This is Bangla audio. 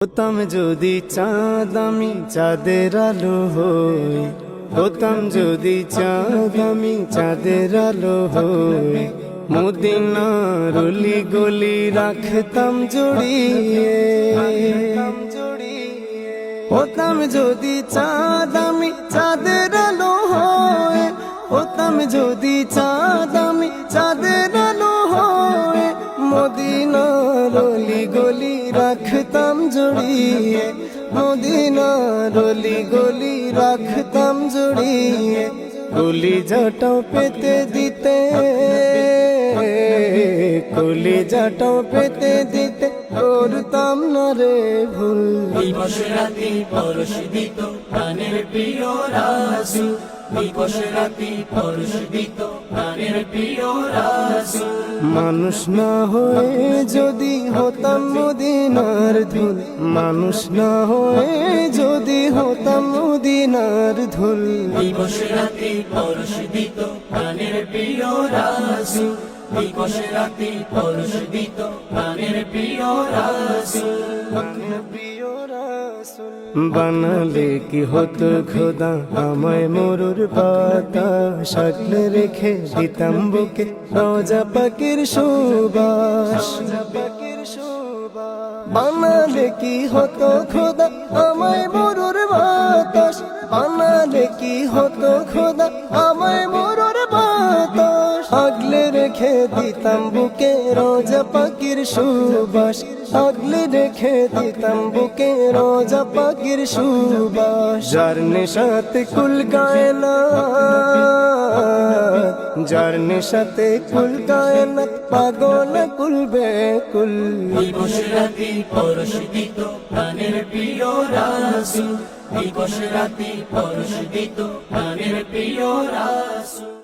হতাম যদি চাঁদ আমি চাঁদের আলো হই, হতাম যদি চাঁদ আমি চাঁদের আলো হই, মদিনার অলি গলি রাখতাম জড়িয়ে। হতাম যদি চাঁদ আমি চাঁদের আলো হই, হতাম যদি চাঁদ আমি চাঁদের আলো হই, মদিনার অলি গলি রাখতাম জড়িয়ে, মদিনার অলি গলি রাখতাম জড়িয়ে। কলি যাটাও পেতে দিতে, কলি যাটাও পেতে দিতে করতাম না রে ভুল। দিবস রাতি পরশ দিত প্রাণের প্রিয় রাসূল, দিবস রাতি পরশ দিত প্রাণের প্রিয় রাসূল। মানুষ না হয়ে যদি হতাম মদিনার ধুল, মানুষ না হয়ে যদি হতাম মদিনার ধুল। দিবস রাতি পরশ দিত প্রাণের প্রিয় রাসূল, দিবস রাতি পরশ দিত প্রাণের প্রিয় রাসূল। বানালে কি হতো খোদা আমায় মরুর পাতা, শাকলে রেখে দিতাম বুকে রোজা পাখির সুবাস। বানালে কি হতো খোদা আমায় মরুর বাতাস, বানালে কি হতো খোদা আমায় মরুর বাতাস। আগলে রেখে দিতাম বুকে রোজা পাখির সুবাস, আগলে রেখে দিতাম বুকে রোজা পাখির সুবাস। যার নেশাতে কুল কায়নাত, যার নেশাতে কুল কায়নাত পাগল কুল বেকুল। দিবস রাতি পরশ দিত প্রাণের প্রিয় রাসূল, দিবস রাতি পরশ দিত প্রাণের প্রিয় রাসূল।